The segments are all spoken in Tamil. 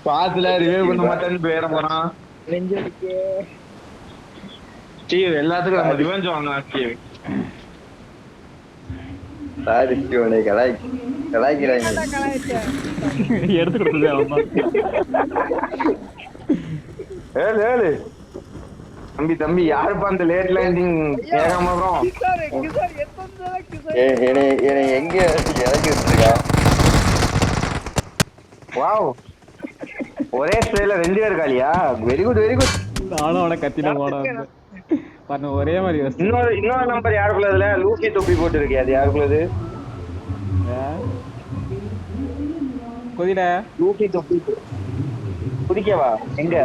பாத்துல ரிவைவ் பண்ண மாட்டேன்னு பேர போறான். ஸ்டீவ் எல்லாத்துக்கும் நம்ம ரிவெஞ்ச் வாங்கலாம் ஸ்டீவ். எடுத்து கொடுத்தது அவன். ஏழு தம்பி தம்பி யாருப்பா அந்த லேட் லேண்டிங் ஏகாமரம்? எங்க இறக்கி வச்சிருக்கா? வாவ், ஒரே ஸ்ப்ரேல 2 பேர் காலியா? Very good very good. நானும் அவனை கத்தின போட பண்ண ஒரே மாதிரி. இன்னொரு நம்பர் யாருக்குள்ளதுல லூக்கி தொப்பி போட்டு இருக்கே, அது யாருக்குள்ளது? குதிட லூக்கி தொப்பி குதிக்கவா? எங்க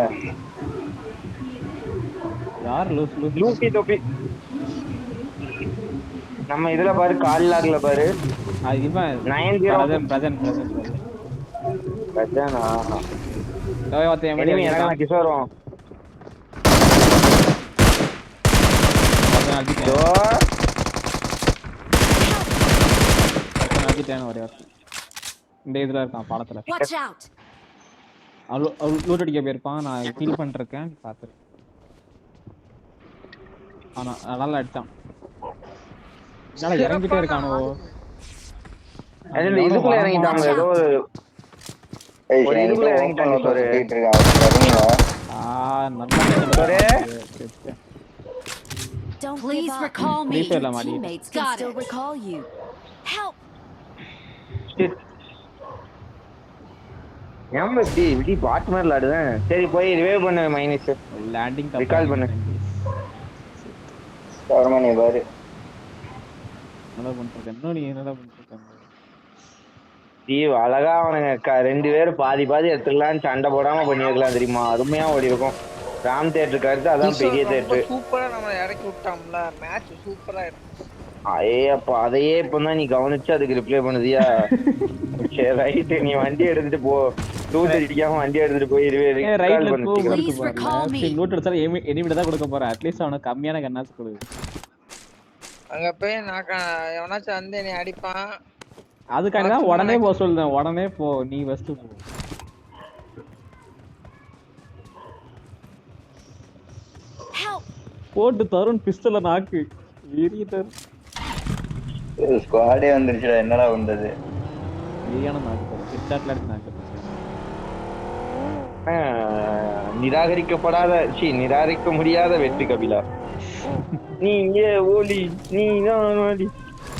யார் லூக்கி தொப்பி? நம்ம இதுல பாரு, கால் லாக்ல பாரு. இவன் 90 கிஷோரும் ஒரே இந்த இதுல இருக்கான் பாலத்துல. லூட் அடிக்க போயிருப்பான். நான் ஃபீல் பண்ணிருக்கேன், பாத்துரு. ஆனா நல்லா அடிச்சான். இறங்கிட்டே இருக்கானோ. இதுக்குள்ள இறங்கிட்டாங்க, ஏதோ ஒரு இதுக்குள்ள இறங்கிட்டாங்க. Don't please recall me. Your teammates can still recall you. Help. ஏம்மா இப்படி பாட் மாதிரி விளையாடுவேன். சரி போய் ரிவைவ் பண்ணு மைனஸ். லேண்டிங் ரிகால் பண்ணு. சார்மனி பாரு. என்னடா பண்றீங்க? நீ என்னடா பண்றீங்க? ஸ்டீவ் அழகா அவனுங்க 2 பேரும் பாதி பாதி எடுத்துக்கலாம், சண்டை போடாம பண்ணிருக்கலாம் தெரியுமா? அருமையா ஓடி இருக்கும். ராம் தியேட்டருக்கு அடுத்து அதான் பெரிய தியேட்டர். சூப்பரா நம்ம இறக்கி விட்டாம்ல, மேட்ச் சூப்பரா இருக்கு. அப்ப அதையே இப்பதான் நீ கவனிச்சு அதுக்கு ரிப்ளை பண்ணுதியா? சரி ரைட், நீ வண்டி எடுத்துட்டு போ. லூட் அடிக்காம வண்டி எடுத்துட்டு போய் தான் கொடுக்க போறேன். அட்லீஸ்ட் அவனுக்கு கம்மியான கண்ணாச்சு கொடு. அங்க போய் நான் எவனாச்சும் வந்து நீ அடிப்பான். அதுக்காக தான் உடனே போ சொல்றேன். உடனே போ, நீ ஃபர்ஸ்ட் போ. போட்டு தருண் பிஸ்டல்ல நாக்கு ஏறிட்டார். ஸ்குவாடே வந்துருச்சுடா, என்னடா வந்தது? ஏறியான நாக்கு ஹெட்ஷாட்ல அடிச்சு நாக்கு. நிராகரிக்க முடியாத வெற்றி கபிலா. நீ ஓலி, நீ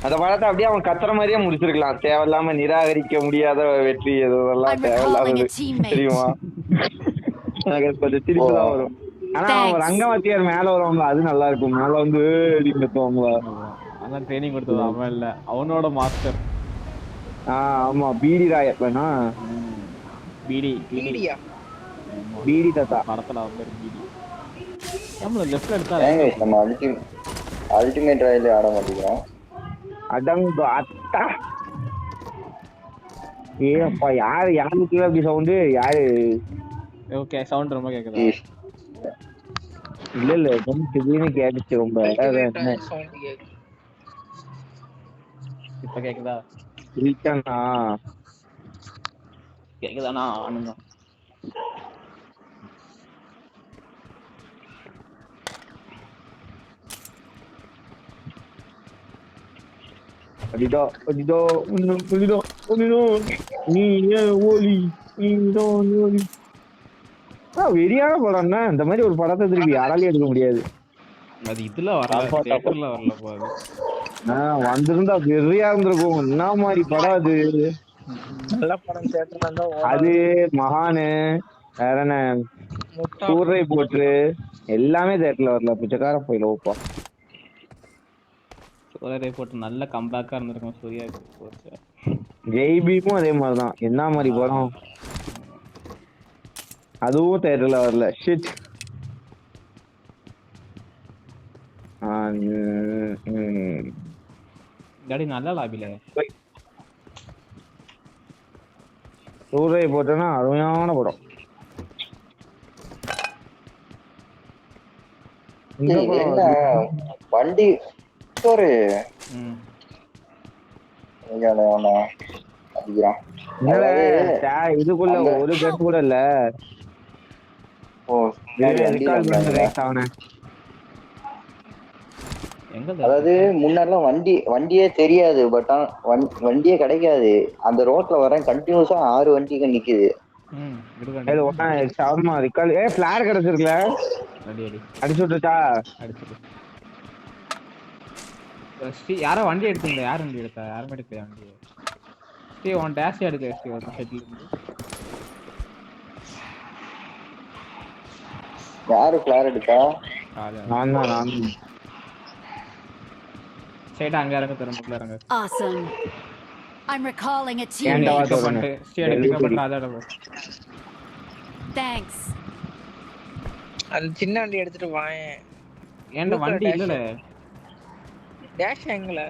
அத படத்தை அப்படியே அவன் கத்துற மாதிரியே முடிச்சிருக்கலாம். தேவையில்லாம நிராகரிக்க முடியாத வெற்றி எதுவெல்லாம் தேவையில்லாதது தெரியுமா? எனக்கு கொஞ்சம் சிரிப்பு தான் வரும். ஆனா அவன் ரங்கவத்தியார் மேல வருவாங்க, அது நல்லா இருக்கும். மேல வந்து அதான் ட்ரைனிங் கொடுத்தது அவன் இல்ல, அவனோட மாஸ்டர். ஆமா, பீடி ராயப்பனா, பீடி தாத்தா படத்துல அவன் பேர் பீடி. நம்மள லெஃப்ட்ல எடுத்தா நம்ம அல்டிமேட் ராயில ஆட மாட்டேங்கிறோம். அடங்கு அத்தா. அப்பா யாருக்கு அப்படி சவுண்டு? யாரு? ஓகே, சவுண்ட் ரொம்ப கேக்குதா? இல்ல திடீர்னு கேட்டுச்சு ரொம்ப. இப்ப கேக்குதா? கேக்குதானா? ஆனுங்க வெறியான படம். இந்த மாதிரி ஒரு படத்தை திருப்பி யாராலையும் எடுக்க முடியாது. அது இதுல வரல, வந்திருந்தா வெறியா இருந்திருக்கும். என்ன மாதிரி படம் அது? நல்ல படம். அது மகானு, வேற என்ன, சூறை போட்டு எல்லாமே தேட்டர்ல வரல. பிச்சைக்கார போயில ஓப்பா. சூறை போட்டு நல்ல கம்பேக்கா இருந்திருக்கும் சூர்யா. ஜெய்பீமும் அதே மாதிரிதான். என்ன மாதிரி படம்? அதுவும் தேட்டர்ல வரல. ஷிட். நல்ல லாபில சூறை போட்டோன்னா அருமையான படம். என்ன வண்டி ஒரு அடிக்கிறான். இதுக்குள்ள ஒரு கட் கூட இல்ல. அதாவது முன்னாடிலாம் வண்டியே தெரியாது. பட் வண்டியே கிடைக்காது. அந்த ரோட்ல வரேன் கண்டினியூஸா 6 வண்டிங்க நிக்குது. கிடைச்சிருக்கல அடிச்சு விட்டுட்டா. யாரோ வண்டி எடுத்தீங்களா? யார் வண்டி எடுத்தா? யாருமே எடுக்கலையா வண்டி? ஸ்டே ஒன் டேஷ் எடுக்க ஸ்டே ஒரு செட்டில் இருந்து. யாரு ஃபிளார் எடுத்தா? நான் தான். ஸ்டேட் அங்க இறங்க தரமுல இறங்க. Awesome. I'm recalling a ஏன்டா teammate. வரணும்? ஸ்டேட் பிக்கப் பண்ண அதோட போ. Thanks. அந்த சின்ன வண்டி எடுத்துட்டு வாயேன். ஏன்டா வண்டி இல்லல? டேஷ் எங்கல?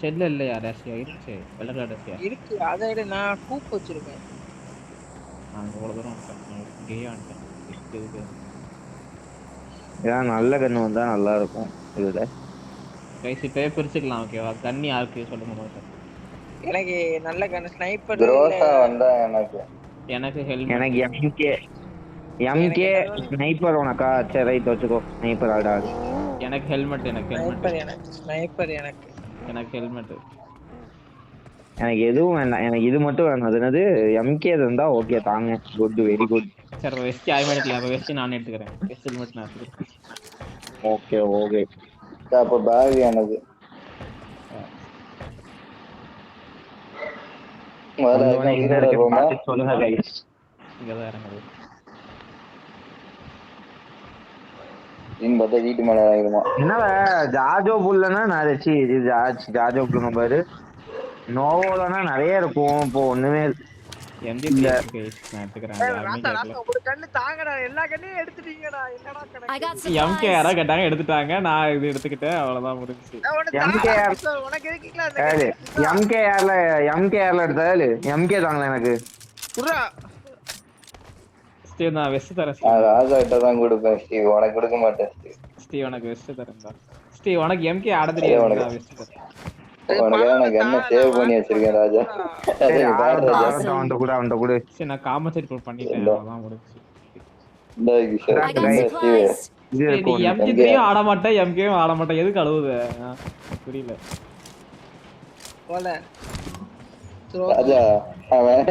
ஷெட்ல இல்லையா டேஷ்? இருக்கு. வெள்ள கலர் டேஷ் இருக்கு. அத விட நான் கூப் வச்சிருக்கேன். நான் அவ்வளவு தூரம் வந்துட்டேன். இங்கேயே வந்துட்டேன். இதுக்கு ஏன் நல்ல கண்ணு வந்தா நல்லா இருக்கும். இதுல கைஸ் இப்பவே பிரிச்சுக்கலாம். ஓகேவா? கண்ணி யாருக்கு சொல்லுங்க முதல்ல. எனக்கு நல்ல கன் ஸ்னைப்பர் க்ரோஸா வந்தா எனக்கு ஹெல்மெட். எனக்கு எம்கே ஸ்னைப்பர் உனக்கா? சரி ரைட் வச்சுக்கோ. ஸ்னைப்பர் ஆடாது. எனக்கு ஹெல்மெட். ஸ்னைப்பர் எனக்கு ஹெல்மெட். எனக்கு எதுவும் வேண்டாம். எனக்கு இது மட்டும் வேணும். அது என்னது எம்கே இருந்தா ஓகே தாங்க. Good very good. சரி வெஸ்ட் ஆயிமே எடுக்கலாம். அப்ப வெஸ்ட் நான் எடுத்துக்கிறேன். வெஸ்ட் ஹெல்மெட் நான் எடுத்துக்கிறேன். Okay okay. அப்ப பேக் எனக்கு சொல்லுங்க கைஸ். இங்கதான் இறங்குது. வீட்டு மேல இறங்கிடுமா? என்னவ ஜாஜோ புல்லனா நிறைய இது ஜாஜோ புல்லுங்க பாரு. நோவோலனா நிறைய இருக்கும். இப்போ ஒண்ணுமே எம்ஜி கைஸ் நான் எடுத்துக்கிறேன். ஒரு கண்ணு தாங்கடா. எல்லா கண்ணையும் எடுத்துட்டீங்கடா. என்னடா கணக்கு? எம்கே யாரா கேட்டாங்க எடுத்துட்டாங்க. நான் இது எடுத்துக்கிட்டேன். அவ்வளவுதான் முடிஞ்சுச்சு. உனக்கு எதுக்குல அந்த எம்கேஆர்ல எடுத்தாரு. எம்கே தாங்களே எனக்கு. புரா ஸ்டீவ் நான் வெஸ்ட் தரேன். ராஜா கிட்ட தான் கொடுப்பேன். ஸ்டீவ் உனக்கு கொடுக்க மாட்டேன். ஸ்டீவ் உனக்கு வெஸ்ட் தரேன்டா. ஸ்டீவ் உனக்கு எம்கே ஆட தெரியாது. நான் வெஸ்ட் தரேன். உனக்கு நான் கண்ணை சேவ் பண்ணி வச்சிருக்கேன் ராஜா. சரி நான் காம்பன்சேட் பண்ணிட்டேன். அவ்வளவுதான் முடிஞ்சுச்சு. I got supplies. நீ எம்கே ஆட மாட்டேன். எம்கேவும் ஆட மாட்டேன். எதுக்கு அழுவுது? புரியல. போல ராஜா அவன்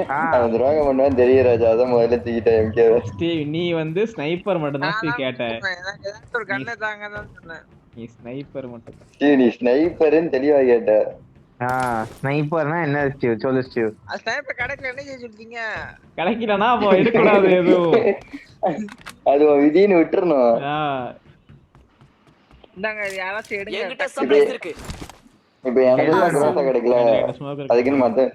துரோகம் பண்ணுவான்னு தெரியும் ராஜா. அதான் முதல்ல தூக்கிட்டேன் எம்கே. ஸ்டீவ் நீ வந்து ஸ்னைப்பர் மட்டும் தான் ஸ்டீவ் கேட்ட. எனக்கு ஏதாவது ஒரு கண்ணை தாங்கன்னு சொன்னேன். நீ ஸ்னைப்பர் மட்டும். ஸ்டீவ் நீ ஸ்னைப்பர்னு தெளிவா கேட்ட. ஸ்னைப்பர்னா என்ன ஸ்டீவ்? சொல்லு ஸ்டீவ். ஸ்னைப்பர் கடைக்குள்ள என்ன செய்ய சொல்றீங்க? கிடைக்கலனா அப்போ எடுக்க கூடாது. எதுவும் அது விதின்னு விட்டுறணும். இந்தாங்க யாராச்சும் எடுங்க. என்கிட்ட சப்ளைஸ் இருக்கு. இப்ப எனக்கு க்ரோஸா கிடைக்கல. அதுக்குன்னு மத்த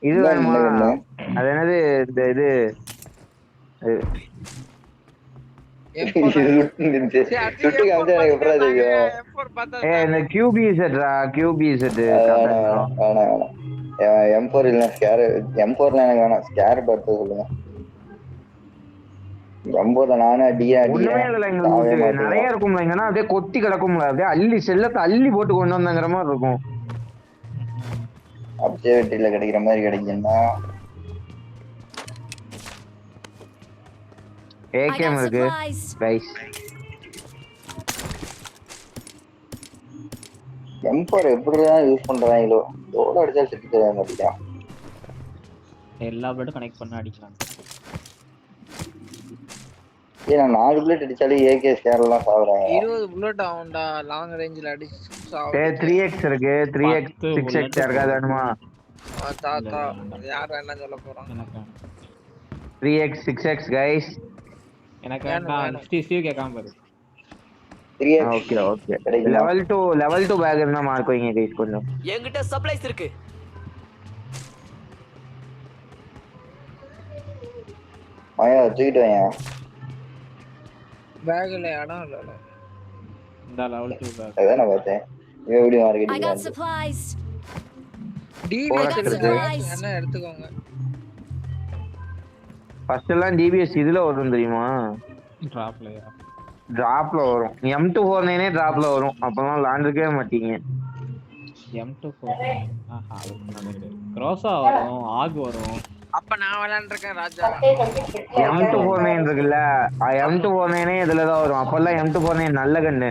இது வேணுமா? அது என்னது இந்த இது இந்த QP Setra. QP set M4 இல்ல ஸ்கேர். M4ல எனக்கு வேணாம். ஸ்கேர் பார்த்து சொல்லுங்க. M4ல நானே அடியா நிறைய இருக்கும்ல. இங்கன்னா அப்படியே கொட்டி கிடக்கும்ல. அப்படியே அள்ளி செல்லத்தை அள்ளி போட்டு கொண்டு வந்தங்கிற மாதிரி இருக்கும். அப்சர்வேட்டரியில கிடைக்கிற மாதிரி கிடைக்கும்னா ஏகேம் இருக்கு கைஸ். M4 எப்படிதான் யூஸ் பண்றாங்களோ. எவ்வளவு அடிச்சா செத்து தர மாட்டேங்கிறான். எல்லா பிளேட்டும் கனெக்ட் பண்ண அடிக்கலாம். ஏன்னா 4 புல்லட் அடிச்சாலே ஏகே ஸ்கேர்லாம் சாவறாங்க. 20 புல்லட் ஆவும்டா லாங் ரேஞ்சில அடிச்சு சாவு. 3x இருக்கு. 3x 6x யாருக்காவது வேணுமா? தாத்தா யார் என்ன சொல்ல போறான்? 3x 6x guys. எனக்கு வேண்டாம். ஸ்டீவ் கேட்காம பாரு. 3x okay okay. Level 2 bag இருந்தா மார்க் வைங்க கைஸ் கொஞ்சம். என்கிட்ட சப்ளைஸ் இருக்கு. மாயா தூக்கிட்டு வாங்க. பேக்ல இடம் இல்ல. இந்த லெவல் 2 பேக். அதான் நான் பார்த்தேன். இவன் எப்படி I marketing got supplies. TVS என்ன எடுத்துக்கோங்க. ஃபர்ஸ்ட் எல்லாம் டிபிஎஸ் இதுல வரும் தெரியுமா? டிராப்லயா? டிராப்ல வரும். M249 டிராப்ல வரும். அப்பலாம் விளையாண்டுக்கவே மாட்டீங்க. M249 ஆஹா அது முன்னாடி கிடையாது. க்ரோசா வரும், ஆக் வரும். அப்ப நான் விளையாண்டுருக்கேன் ராஜா. M249 இருக்குல்ல, M249 இதுல தான் வரும். அப்பெல்லாம் M249 நல்ல கண்ணு.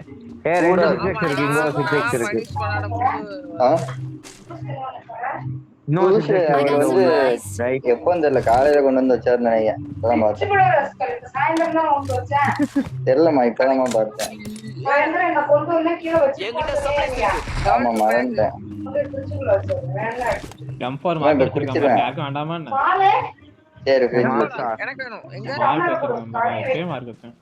2 6x இருக்கு, இங்க 6x இருக்கு. இன்னும் 6x வந்து எப்போ தெரியல, காலையில கொண்டு வந்து வச்சாரு நினைக்கிறேன். இப்பதான் பார்த்தேன். தெரியலமா, இப்பதான் பார்த்தேன். ஆமா மறந்துட்டேன். M4 மார்க் எடுத்துருக்கேன். யாருக்கு வேண்டாமா என்ன? சரி எனக்கு வேணும். எங்க மார்க் எடுத்துருக்கேன். சேம் மார்க் எடுத்தேன்.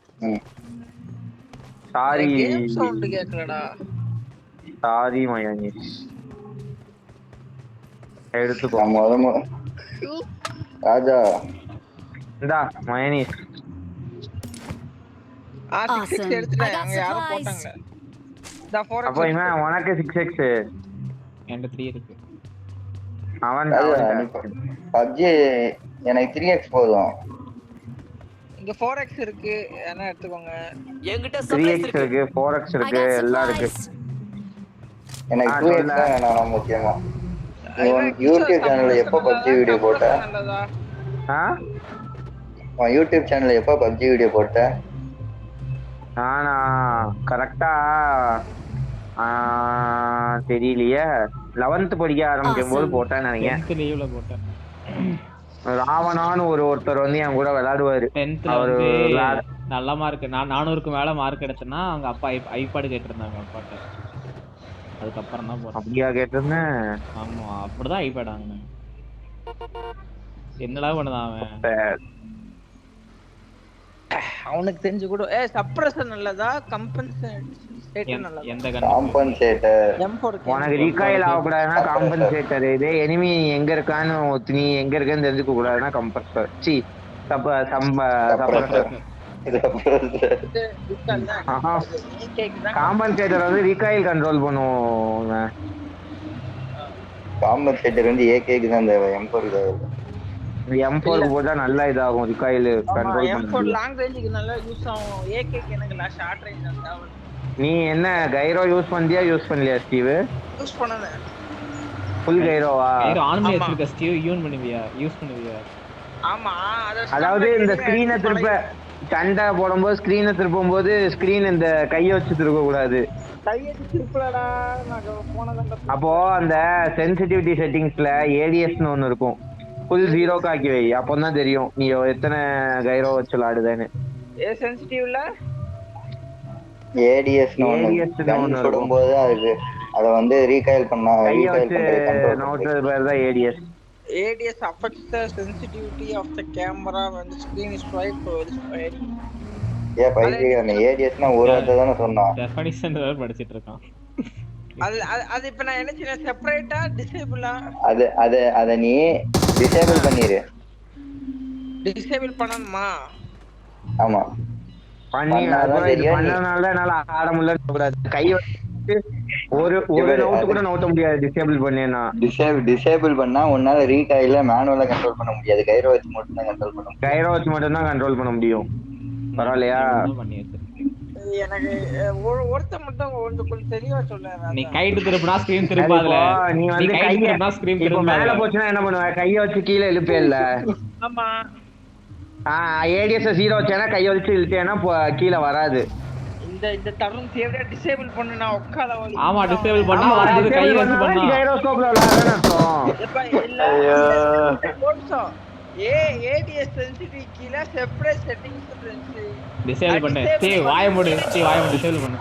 சாரி சவுண்ட் கேட்கலடா. சாரி மயானி. எடுத்துக்கோ. ராஜா இந்தா மயனீஸ். R6 எடுத்துட்டேன். அங்க யாரோ போட்டாங்க. இந்த 4x. அப்ப இவன் உனக்கு 6x. என்கிட்ட 3 இருக்கு. அவன் PUBG எனக்கு 3x போதும். இங்க 4x இருக்கு. என்ன எடுத்துக்கோங்க. என்கிட்ட 3x இருக்கு, 4x இருக்கு, எல்லாம் இருக்கு. எனக்கு 2x தான் வேணும் முக்கியமா. யூடியூப் சேனல்ல எப்போ PUBG வீடியோ போட்ட? யூடியூப் சேனல்ல எப்போ PUBG வீடியோ போட்ட? நானா கரெக்டா தெரியலையே. 11th படிக்க ஆரம்பிக்கும் போது போட்டேன்னு நினைக்கிறேன். 10th லீவ்ல போட்டேன். ராவணான்னு ஒருத்தர் வந்து என் கூட விளையாடுவாரு. 10th வந்து நல்ல மார்க். நான் 400க்கு மேல மார்க் எடுத்தேன்னா அவங்க அப்பா ஐபாட் கேட்டிருந்தாங்க அப்பாட்ட. அதுக்கப்புறம் தான் போட்டேன். அப்படியா கேட்டிருந்தேன்? ஆமா அப்படிதான் ஐபேட் வாங்கினேன். என்னடா பண்ணுதான் அவன்? அவனுக்கு தெரிஞ்சு கூட சப்ரஸர் நல்லதா கம்பன்சேட்டர் நல்லதா? எந்த கன்? கம்பன்சேட்டர். M4 உனக்கு ரீகாயில் ஆகக்கூடாதுன்னா கம்பன்சேட்டர். இதே எனிமி எங்க இருக்கான்னு நீ எங்க இருக்கன்னு தெரிஞ்சுக்க கூடாதுன்னா கம்பன்சேட்டர். சி சப்ரஸர். காம்பன்சேட்டர் வந்து ரீகாயில் கண்ட்ரோல் பண்ணுவோம். காம்பன்சேட்டர் வந்து ஏகேக்கு தான் தேவை, M4 தேவை. M4 போட்டா நல்லா இதாகும், ரீகாயில் கண்ட்ரோல் பண்ண. M4 லாங் ரேஞ்சுக்கு நல்லா யூஸ் ஆகும். ஏகேக்கு எனக்கு ஷார்ட் ரேஞ்ச் தான் தேவை. நீ என்ன கைரோ யூஸ் பண்ணியா யூஸ் பண்ணலையா ஸ்டீவ்? யூஸ் பண்ணல. ஃபுல் கைரோவா? கைரோ ஆன் பண்ணி வச்சிருக்க ஸ்டீவ். யூஸ் பண்ணுவியா? ஆமா அதாவது இந்த ஸ்கிரீனை திருப்ப சண்டை போடும்போது ஸ்கிரீனை திருப்பும்போது ஸ்கிரீன் இந்த கையை வச்சு திருப்ப கூடாது. அப்போ அந்த சென்சிட்டிவிட்டி செட்டிங்ஸ்ல ஏடிஎஸ்னு ஒண்ணு இருக்கும். ஃபுல் 0 ஆக்கி வை. அப்பதான் தெரியும் நீ எத்தனை கைரோ வச்சு விளையாடுதேன்னு. சென்சிட்டிவ்ல ஏடிஎஸ்னு ஒண்ணு போடும்போது அதுக்கு அத வந்து ரீகாயில் பண்ணா ரீகாயில் பண்றது கண்ட்ரோல் நோட்றது பேர் தான் ADS. ADS affects the sensitivity of the camera when the screen is quite close. பைத்தியக்காரன், ஏடிஎஸ்னா ஒரு வார்த்தை தானே சொன்னான். டெஃபினிஷன் வேற படிச்சிட்டு இருக்கான். அது இப்ப நான் என்ன செய்ய செப்பரேட்டா டிசேபிளா? அத நீ டிசேபிள் பண்ணிரு. டிசேபிள் பண்ணணுமா? ஆமா பண்ணி பண்ணனால என்னால ஆட முடியல கூடாது. கை ஒரு நவுட் கூட நவுத்த முடியாது டிசேபிள் பண்ணேனா. டிசேபிள் பண்ணா உன்னால ரீகாயில மேனுவலா கண்ட்ரோல் பண்ண முடியாது. கைரோ வச்சு மட்டும் தான் கண்ட்ரோல் பண்ண முடியும். கைரோ வச்சு மட்டும் தான் கண்ட்ரோல் பண்ண முடியும். பரவாயில்லையா? எனக்கு ஒருத்த மட்டும் கொஞ்சம் தெளிவா சொல்லுங்க. நீ கைட்டு திருப்பினா ஸ்கிரீன் திருப்பாதல. நீ வந்து கையை திருப்பினா ஸ்கிரீன் திருப்பாதல. மேல போச்சுனா என்ன பண்ணுவ? கையை வச்சு கீழ இழுப்பே இல்ல. ஆமா. ஏடிஎஸ் 0 வச்சேனா கையை வச்சு இழுத்தேனா கீழ வராது. இந்த தருண் சேவரா டிசேபிள் பண்ணு. நான் உட்கார வலி. ஆமா டிசேபிள் பண்ணா வராது. கை வச்சு பண்ணா கைரோஸ்கோப்ல விளையாடுறேன்னு அர்த்தம். ஐயோ போட்ஸோ ADS சென்சிட்டிவிட்டி கீழ செப்பரேட் செட்டிங்ஸ் இருக்கு. டிசேபிள் பண்ணு. டேய் வாயை மூடு. டிசேபிள் பண்ணு.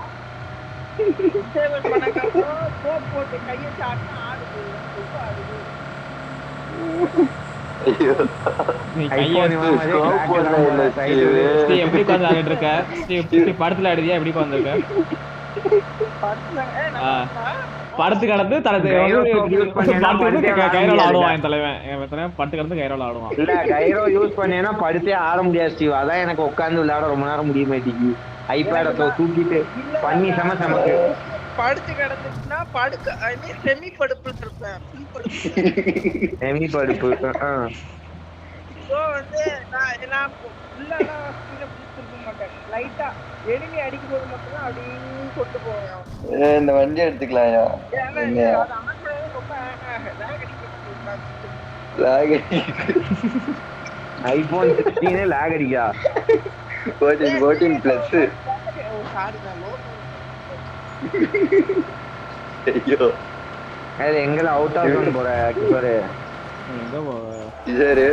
டிசேபிள் பண்ணாக்க போட்டு கையை சாட்டா ஆடுது. ஐயோ நீ கையை ஸ்கோப் போடல இல்ல ஸ்டீவ். எப்படி உட்கார்ந்து இருக்க? ஸ்டீவ் படத்துல ஆடுறியா? எப்படி உட்கார்ந்து இருக்க? படத்து கடந்து கைரோல ஆடுவான் என் தலைவன். படத்து கடந்து கைரோல ஆடுவான். இல்ல கைரோ யூஸ் பண்ணேன்னா படுத்தே ஆட முடியாது ஸ்டீவ். அதான் எனக்கு உட்கார்ந்து விளையாட ரொம்ப நேரம் முடிய மாட்டேங்குது. ஐபேட தூக்கிட்டு பண்ணி சமக்கு படுத்து கிடந்துச்சுன்னா படுக்க செமி படுப்புல இருப்பேன். செமி படுப்பு சோ வந்து நான் ஃபுல்லாலாம் ஸ்பீட பிடிச்சிருக்க மாட்டேன். லைட்டா எனிமி அடிக்கும் போது மட்டும் தான் அப்படியே கொண்டு போவேன். இந்த வண்டி எடுத்துக்கலாம்யா. ஏன்னா அது ஆனது ரொம்ப லாக் அடிக்கும். ஐபோன் 16 லாக் அடிக்கா 14 பிளஸ். சாரி நான் லோ. ஐயோ அது எங்கல அவுட் ஆஃப் ஜோன் போற கிஷோர். எங்க கிஷோர்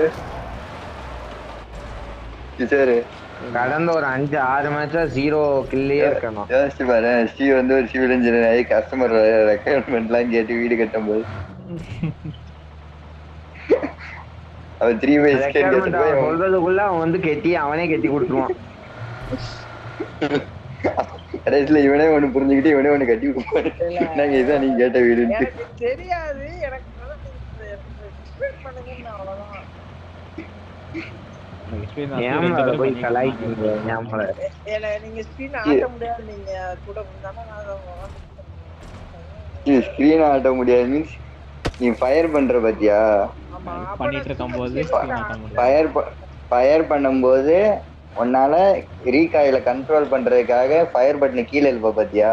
கடந்த ஒரு 5-6 மேட்சா 0 கில்லியே இருக்கணும். யோசிச்சு பாரு, ஸ்ரீ வந்து ஒரு சிவில் இன்ஜினியர் ஆகி கஸ்டமர் ரெக்யர்மெண்ட்லாம் கேட்டு வீடு கட்டும் போது அவன் 3 சொல்றதுக்குள்ள அவன் வந்து அவனே கட்டி கொடுத்துருவான். கடைசியில இவனே ஒண்ணு புரிஞ்சுக்கிட்டு இவனே ஒண்ணு கட்டி கொடுப்பான். நாங்க இதான் நீங்க கேட்ட வீடு தெரியாது எனக்கு. அவ்வளவுதான். போய் கலாய்க்கிறீங்க. நீங்க ஸ்கிரீன் ஆட்ட முடியாது. நீங்க கூட ஸ்கிரீன் ஆட்ட முடியாது மீன்ஸ் நீ ஃபயர் பண்ற பத்தியா? பண்ணிட்டு இருக்கும்போது ஃபயர் பண்ணும்போது உன்னால ரீகாயில கண்ட்ரோல் பண்றதுக்காக ஃபயர் பட்டனை கீழே எழுப்ப பத்தியா?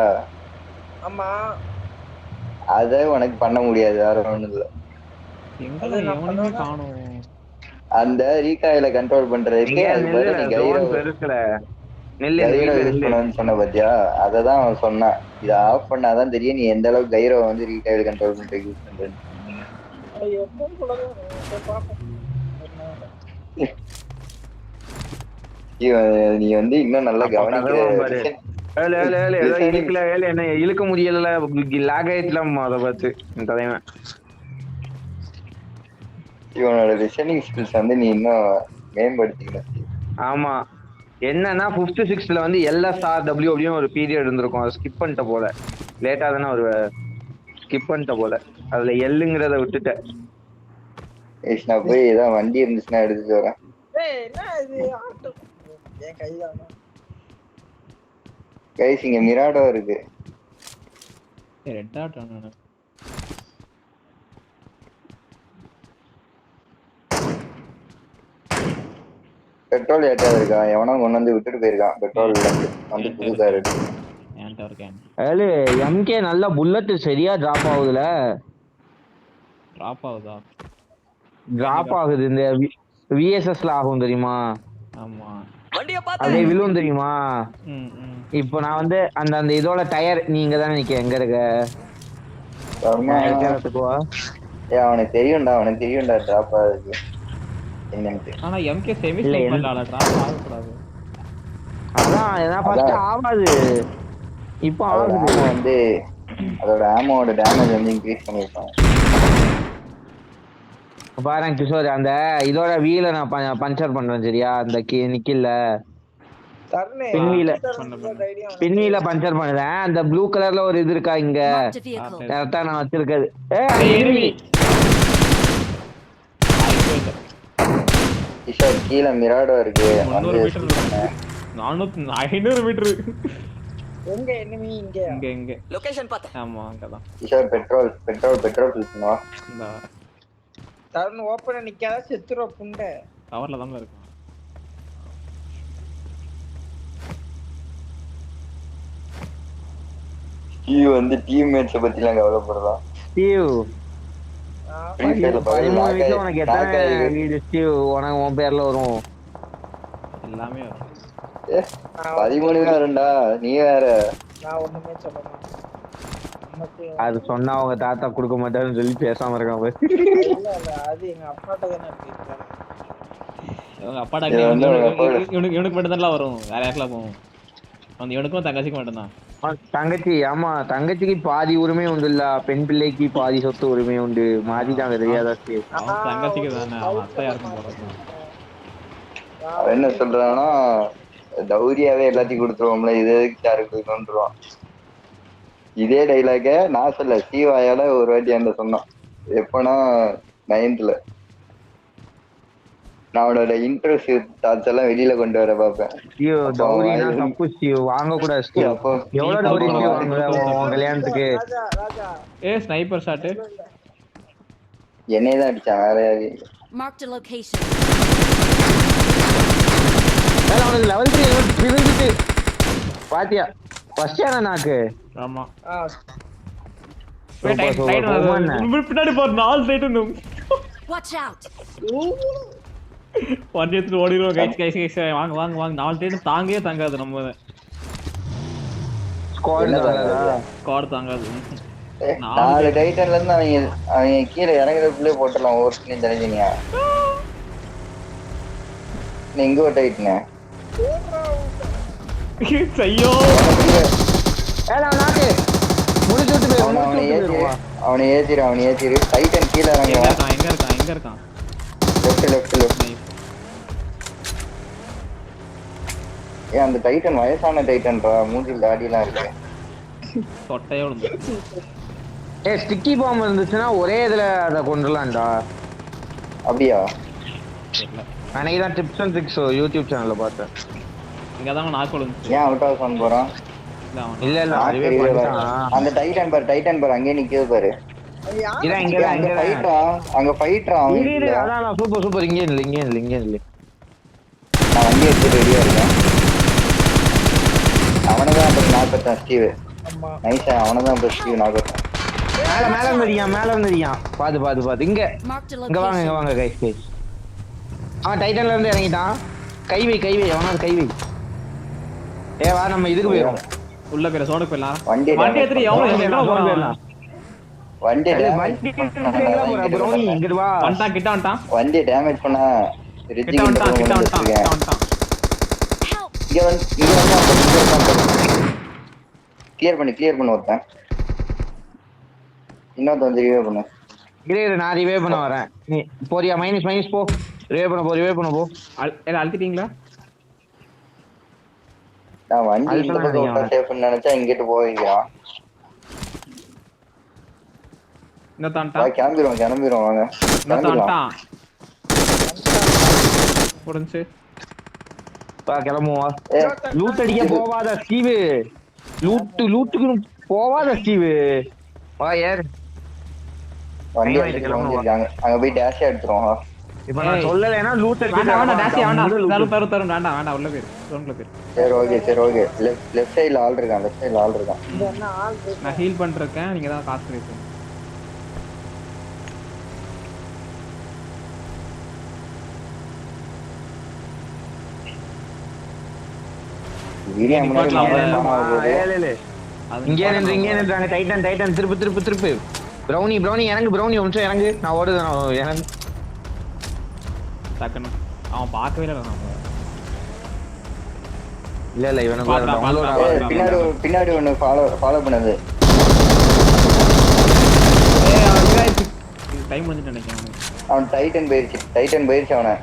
ஆமா, அத உனக்கு பண்ண முடியாது. வேற ஒண்ணும் இல்ல. அந்த ரீகாயில கண்ட்ரோல் பண்றதுக்கு சொன்ன பத்தியா? அததான் அவன் சொன்னான். இத ஆஃப் பண்ணாதான் தெரியும் நீ எந்த அளவுக்கு கைரோ வந்து ரீகாயில கண்ட்ரோல் பண்றதுக்கு யூஸ் பண்ற. நீ வந்து இன்னும் நல்லா கவனிக்க. என்ன இழுக்க முடியல லாக் ஆயிட்டலாம். அதை பார்த்து தலைவன் இவனோட லிசனிங் ஸ்கில்ஸ் வந்து நீ இன்னும் மேம்படுத்திக்கணும். ஆமா, என்னன்னா 5th 6th வந்து LSRW அப்படின்னு ஒரு பீரியட் இருந்திருக்கும். அதை ஸ்கிப் பண்ணிட்ட போல. லேட்டா தானே ஒரு ஸ்கிப் பண்ணிட்ட போல. அதுல எல்லுங்கிறத விட்டுட்டேன். நான் போய் ஏதாவது வண்டி இருந்துச்சுன்னா எடுத்துட்டு வரேன். கைஸ் இங்க மிராடோ இருக்கு. பெட்ரோல் ஏற்றாது இருக்கா? எவனோ கொண்டு வந்து விட்டுட்டு போயிருக்கான். பெட்ரோல் வந்து புது கார் இருக்கு. MK நல்ல புல்லட் சரியா டிராப் ஆகுதுல. டிராப் ஆகுது. இந்த VSSல ஆகும் தெரியுமா? ஆமா, அப்படியே விழுவும் தெரியுமா? இப்போ நான் வந்து அந்த அந்த இதோட டயர் நீங்க தானே நிக்க எங்க இருக்க? அவனுக்கு தெரியும்டா, அவனுக்கு தெரியும்டா டிராப் ஆகுது என்னன்னு. ஆனா MK செமி ஸ்னைப் பண்ணல, டிராப் ஆக கூடாது. அதான் நான் ஃபர்ஸ்ட் ஆவாது. இப்போ ஆகுது. வந்து அதோட ஆமோட டேமேஜ் வந்து இன்கிரீஸ் பண்ணிருப்பாங்க. பாருங்க கிஷோர், அந்த இதோட வீல நான் பஞ்சர் பண்றேன் சரியா? அந்த நிக்கல பின்வீல பஞ்சர் பண்ணுறேன். அந்த ப்ளூ கலர்ல ஒரு இது இருக்கா இங்க? கரெக்டா நான் வச்சிருக்கது. கிஷோர் கீழே மிராடோ இருக்கு. 500 மீட்டர். எங்க எனிமி? இங்க லொகேஷன் பாத்தேன். ஆமா, அங்கதான். கிஷோர் பெட்ரோல் பிடிக்கணுமா? தரன் ஓபன் நிக்காத செத்துறோ புண்டை. கவர்ல தான் இருக்கு. ஸ்டீவ் வந்து டீம்மேட்ஸ் பத்திலாம் கவலைப்படுறான். ஸ்டீவ் 13 வீட்ல உனக்கு எத்தனை வீடு ஸ்டீவ் உனக்கு உன் பேர்ல வரும்? எல்லாமே வரும். 13 வரும்டா. நீ வேற. நான் ஒண்ணுமே சொல்ல மாட்டேன். அது சொன்னா அவங்க தாத்தா கொடுக்க மாட்டாருன்னு சொல்லி பேசாம இருக்கான். அது எங்க அப்பாட்ட தானே இருக்கு. அப்பாடா இவனுக்கு மட்டும் தான் வரும். வேற யாருக்கெல்லாம் போகும்? அந்த இவனுக்கும் தங்கச்சிக்கு மட்டும்தான். தங்கச்சி, ஆமா தங்கச்சிக்கு பாதி உரிமை உண்டு இல்ல. பெண் பிள்ளைக்கு பாதி சொத்து உரிமை உண்டு. மாதி தாங்க தெரியாதா? தங்கச்சிக்கு தானே, அத்தை யாருக்கும் போறது. அவன் என்ன சொல்றான்னா தௌரியாவே எல்லாத்தையும் கொடுத்துருவோம்ல, இது எதுக்கு யாருக்கு கொண்டுருவான். இதே டைலாக நான் சொல்ல சீவாயால ஒரு வாட்டி என்கிட்ட சொன்னான். எப்பனா 9th நான் அவனோட இன்ட்ரெஸ்ட் தாட்ஸ் எல்லாம் வெளியில கொண்டு வர பாப்பேன். வாங்க கூடாது. கல்யாணத்துக்கு ஸ்னைப்பர் ஷாட் என்னையதான் அடிச்சான். வேற யாரு? Marked a location. வேலை அவனுக்கு லெவல் 3 பிரிஞ்சிட்டு பாத்தியா ஃபர்ஸ்ட் ஏனா நாக்கு ஆமா ஆ பின்னாடி போற 4 டைட்டன் Watch out! வண்டி எடுத்துட்டு ஓடிடுவோம் கைஸ் வாங்க 4 டைட்டன் தாங்கவே தாங்காது நம்ம ஸ்குவாட் தாங்காது 4 டைட்டன்ல இருந்து அவங்க கீழே இறங்குறதுக்குள்ளே போட்டுடலாம் ஒவ்வொரு ஸ்கிரீன் தனித்தனியா. இங்க ஒரு டைட்டனே ஐயோ அவனை ஏத்திரு டைட்டன் கீழே இறங்குறான். எங்க இருக்கான் லெஃப்ட் ஏன் அந்த டைட்டன் வயசான டைட்டன்டா, மூஞ்சில் தாடிலாம் இருக்கு. தொட்டையே விழுந்து ஸ்டிக்கி பாம்பு இருந்துச்சுன்னா ஒரே இதுல அதை கொண்டுலாம்டா. அப்படியா? அன்னைக்கு தான் டிப்ஸ் அண்ட் ட்ரிக்ஸ் யூடியூப் சேனல்ல பார்த்தேன். இங்க தான் நாக்கு விழுந்துச்சு. ஏன் அவுட் ஆஃப் பண்ண போறான்? இல்ல அதுவே பண்ணிட்டான். அந்த டைட்டன் பாரு அங்கே நிக்குது பாரு. இங்க ஃபைட்ரா அதான் சூப்பர் இங்கே இல்ல நான் வண்டி எடுத்து ரெடியா இருக்கேன். அவனதான் அப்புறம் நாற்பத்தான் ஸ்டீவ். நைஸா அவனதான் அப்புறம் ஸ்டீவ் நாற்பத்தான். மேல வந்துறியான் பாத்து இங்க வாங்க கைஸ். அவன் டைட்டன்ல இருந்து இறங்கிட்டான். கை வை அவனாவது கை வை. வா நம்ம இதுக்கு போயிடும். உள்ள போயிர சோடுக்கு போயிடலாம். வண்டி எடுத்து எங்க போறலாம்? வண்டி இங்க வா. கிட்ட வந்துட்டான். வண்டி டேமேஜ் பண்ணா கிட்ட வந்துட்டான். இங்க வந்து கிளியர் பண்ணு ஒருத்தன். இன்னொருத்தன் வந்து ரிவே பண்ணு. நான் ரிவே பண்ண வரேன். நீ போறியா? மைனஸ் போ. ரிவே பண்ண போ. அழுத்திட்டீங்களா? நான் வண்டி இந்த பக்கம் விட்டா சேஃப்னு நினைச்சா இங்கிட்டு போவீங்க. கிளம்பிடுவோம் வாங்க. கிளம்புவா. லூட் அடிக்க போவாத ஸ்டீவ். லூட்டுக்கு போவாத ஸ்டீவ். வா யார் வண்டி எடுத்துருவாங்க. அங்க போய் டேஷ் எடுத்துருவோம். இப்ப நான் சொல்லலைன்னா லூட் அடிக்க வேண்டாம் டேஷ் வேண்டாம் உள்ள போயிரு. ஜோன்ல போயிரு. சரி ஓகே. லெஃப்ட் சைடுல ஆள் இருக்கான். நான் ஹீல் பண்றேன். நீங்க தான் காசு கேட்பீங்க. இங்கே நின்றாங்க. டைட்டன் திருப்பு. ப்ரௌனி இறங்கு. ப்ரௌனி ஒன்று இறங்கு. நான் ஓடுதான் இறங்கு. டக்குன்னு அவன் பார்க்கவே இல்ல இவனுக்கு பின்னாடி ஒண்ணு ஃபாலோ பண்ணது. டைம் வந்துட்டு நினைக்கிறேன். அவன் டைட்டன் போயிருச்சு. அவனை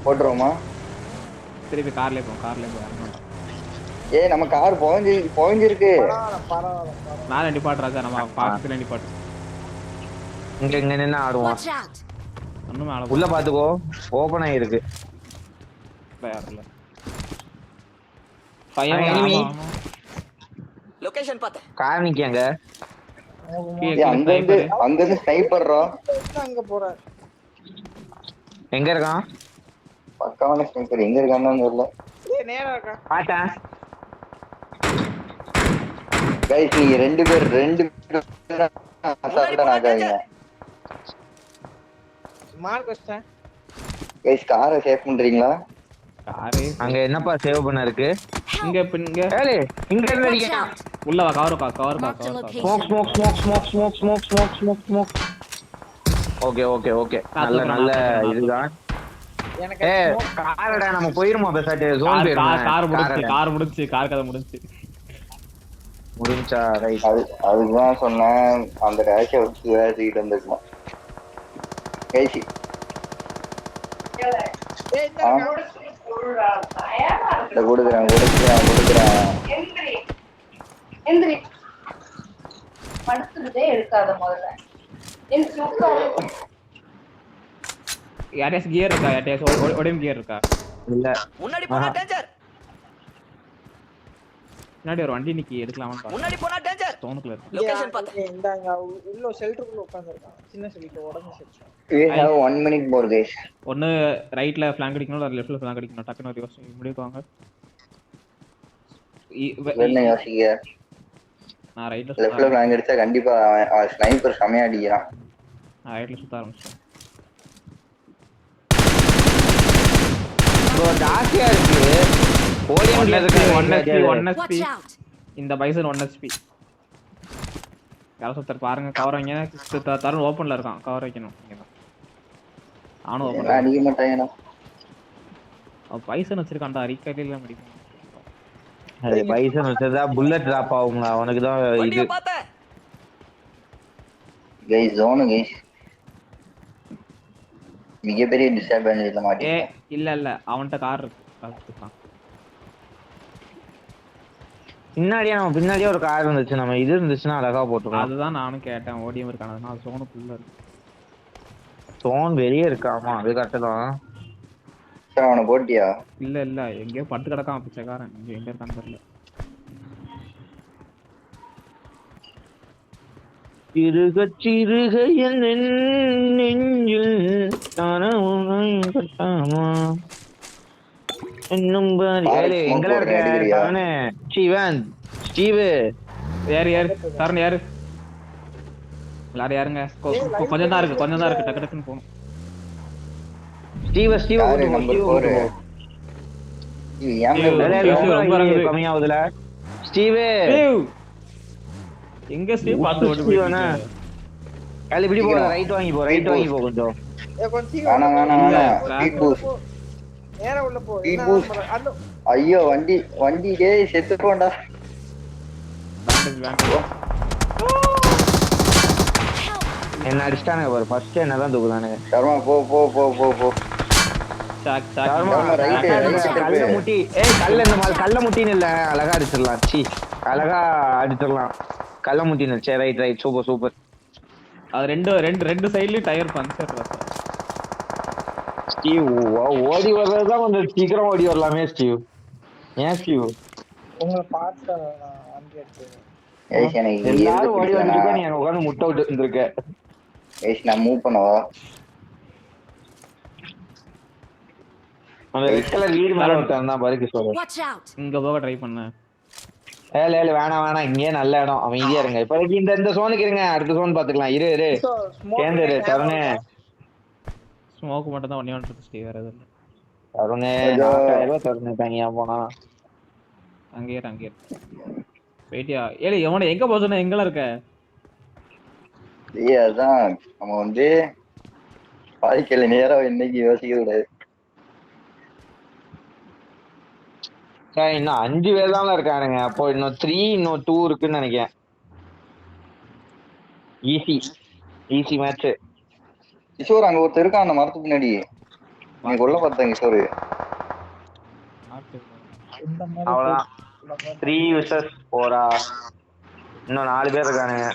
போட்டுருவோமா? திருப்பி கார்ல போ. நம்ம கார் போஞ்சிருக்கு. மேல நிப்பாட்டுறாங்க. நம்ம பாக்கத்துல நிப்பாட்டு. இங்க நின்னு ஆடுவான். இன்னும் மேல உள்ள பாத்துக்கோ. ஓபன் ஆயிருக்கு. பயர்ல லொகேஷன் பாத்து. கார் நிக்கங்க. அங்க இருந்து ஸ்னைப்பர்ரா. அங்க போற. எங்க இருக்கான்? பக்காவான ஸ்னைப்பர். எங்க இருக்கான்னு தெரியல. நேரா இருக்கா? பாத்தா. गाइस நீங்க ரெண்டு பேர் அசால்ட்டா நாகாதீங்க. மார்க் வச்சேன். गाइस காரை சேவ் பண்றீங்களா? காரே அங்க என்னப்பா சேவ் பண்ண இருக்கு? இங்க ஏலே இங்க இருந்து அடிக்கலாம். உள்ள வா. கவர் பா. ஸ்மோக். ஓகே. நல்ல இதுதான். எனக்கு காரடா நம்ம போயிருமா பேசாட்டே ஜோன் போயிருமா? கார் முடிஞ்சு. கார் கதை முடிஞ்சு. முடிஞ்சா ரைட். அதுதான் சொன்னேன். அந்த டேஷ் வச்சு வேறிட்டு வந்துக்கலாம். गाइस கொடுக்குறேன். எந்திரி படுத்துட்டே எடுக்காத முதல்ல. யாரேஸ் கியர் இருக்கா? யாரேஸ் ஓடிஎம் கியர் இருக்கா? இல்ல. முன்னாடி போனா டேஞ்சர். முன்னாடி ஒரு வண்டி நிக்கி எடுக்கலாமா முன்னாடி போனா டேஞ்சர் ஸ்டோனுக்குள்ள இருக்கு லொகேஷன் பாத்து இந்தாங்க உள்ள ஷெல்டருக்குள்ள உட்கார்ந்திருக்கான் சின்ன ஷெல்டர் உடனே shelter we have 1 minute more guys ஒன்னு ரைட்ல ஃப்ளாங்க் அடிக்கணும் இல்ல லெஃப்ட்ல ஃப்ளாங்க் அடிக்கணும் டக்குனு ஒரு யோசி முடிவுக்கு வாங்க என்ன யோசிங்க நான் ரைட்ல ஃப்ளாங்க் அடிச்சா கண்டிப்பா ஸ்னைப்பர் சமையா அடிக்கிறான் நான் ரைட்ல சுத்த ஆரம்பிச்சேன் ப்ரோ டாக்கியா இருக்கு ஓடிஎம்ல இருக்கு 1 HP இந்த பைசன் 1 HP யாரோ சுத்தர் பாருங்க கவர் வைங்க தரன் ஓபன்ல இருக்கான் கவர் வைக்கணும் நானும் ஓபன்ல அடிக்க மாட்டேனா பைசன் வச்சிருக்கான்டா ரிகல்ல முடிக்கும் அது பைசன் வச்சதா புல்லட் டிராப் ஆகுங்க அவனுக்கு தான் இது guys zone guys மிகப்பெரிய டிஸ்அட்வான்டேஜ்ல மாட்டீங்க இல்ல அவன்ட்ட கார் இருக்கு பாத்துக்கலாம் பின்னாடியே ஒரு கார் இருந்துச்சு நம்ம இது இருந்துச்சுன்னா அழகா போட்டுக்கலாம் அதுதான் நானும் கேட்டேன் ஓடிஎம் இருக்கானதுனா அது சோனுக்குள்ள இருக்கு சோன் வெளியே இருக்காமா அது கரெக்ட் தான் சார் அவனை போட்டியா இல்ல எங்கேயோ பட்டு கிடக்கான் பிச்சைக்காரன் எங்க இருக்கான்னு தெரியல சிறுக என் நெஞ்சில் இன்னும் எங்கடா இருக்க ஸ்டீவன் ஸ்டீவ் யாரு தரன் யாரு எல்லாரும் யாருங்க கொஞ்சம் தான் இருக்கு டக்கு டக்குன்னு போகணும் ஸ்டீவ் நம்பர் 4 கம்மியாவுதுல ஸ்டீவ் எங்க ஸ்டீவ் பாத்து ஓடி போயிடுவானே காலி இப்படி போ ரைட் வாங்கி போ கொஞ்சம் வேணா ஸ்பீட் பூஸ்ட் நேரா உள்ள போ ஐயோ வண்டி டேய் செத்து போடா என்ன அடிச்சானுங்க பாரு ஃபர்ஸ்ட் என்னதான் தூக்குதானுங்க சர்மா போ கல்ல முட்டி கல்ல முட்டின்னு இல்ல அழகா அடிச்சிடலாம் கல்ல முட்டின்னு சரி ரைட் சூப்பர் அது ரெண்டு சைடுலயும் டயர் பஞ்சர் ஸ்டீவ் ஓடி வர்றதுதான் கொஞ்சம் சீக்கிரம் ஓடி வரலாமே ஸ்டீவ் ஏன் ஸ்டீவ் உங்களை பார்த்து வண்டி எடுத்து எல்லாரும் ஓடி வந்துட்டு நீ அங்க உட்காந்து முட்டை விட்டு இருந்திருக்க நான் மூவ் பண்ணவா அந்த ரெட் கலர் வீடு மேல ஒருத்தன் தான் பருக்கு சொல்றேன் இங்க போக ட்ரை பண்ண ஏல வேணாம் இங்கே நல்ல இடம் அமைதியா இருங்க இப்போதைக்கு இந்த சோனுக்கு இருங்க அடுத்த சோன் பாத்துக்கலாம் இரு கேந்தரு தருணே ஸ்மோக் மட்டும் தான் ஒண்ணே ஸ்டே வேற எதுவும் தருணே தனியா போனா அங்கேயே வெயிட்டியா எவனை எங்க போக சொன்ன எங்கெல்லாம் இருக்க அதான் நம்ம வந்து வாழ்க்கையில நேரம் இன்னைக்கு யோசிக்க கூடாது இன்னும் 5 பேர் தான் இருக்கானுங்க அப்போ இன்னும் 3 இன்னும் 2 இருக்குன்னு நினைக்கிறேன் ஈஸி மேட்ச் கிஷோர் அங்க ஒருத்தர் இருக்கான் அந்த மரத்துக்கு பின்னாடி நீ கொல்ல பார்த்தேன் கிஷோர் அவ்வளவுதான் 3 vs 4 இன்னும் 4 பேர் இருக்கானுங்க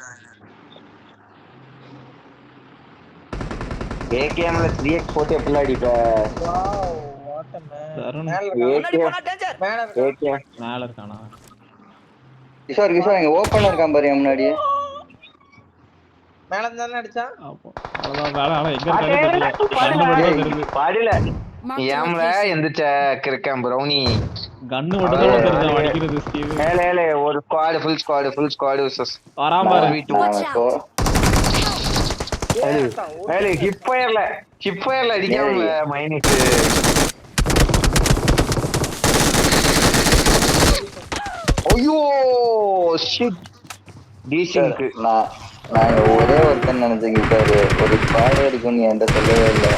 ஏகேம்ல 3x போட்டு எப்படி அடிப்ப மேல இருக்கானா கிஷோர் இங்க ஓபன்ல இருக்கான் பாரு முன்னாடி மேல தான அடிச்சா அவ்வளவுதான் வேற ஆனா எங்க இருக்கானே பாடில ஏம்ல எந்திச்ச கிறுக்கன் ப்ரௌனி கன்னு மட்டும் தான் தெரிஞ்சு அடிக்கிறது ஸ்டீவ் ஏலே ஒரு ஃபுல் ஸ்குவாட் வராம பாரு ஏலே ஹிப் ஃபயர்ல அடிக்காம மைனஸ் ஐயோ ஷிட் டீசிங்க் நான் ஒரே ஒருத்தன் நினைச்சேன் கிட்டாரு ஒரு ஸ்குவாட் இருக்குன்னு என்கிட்ட சொல்லவே இல்லை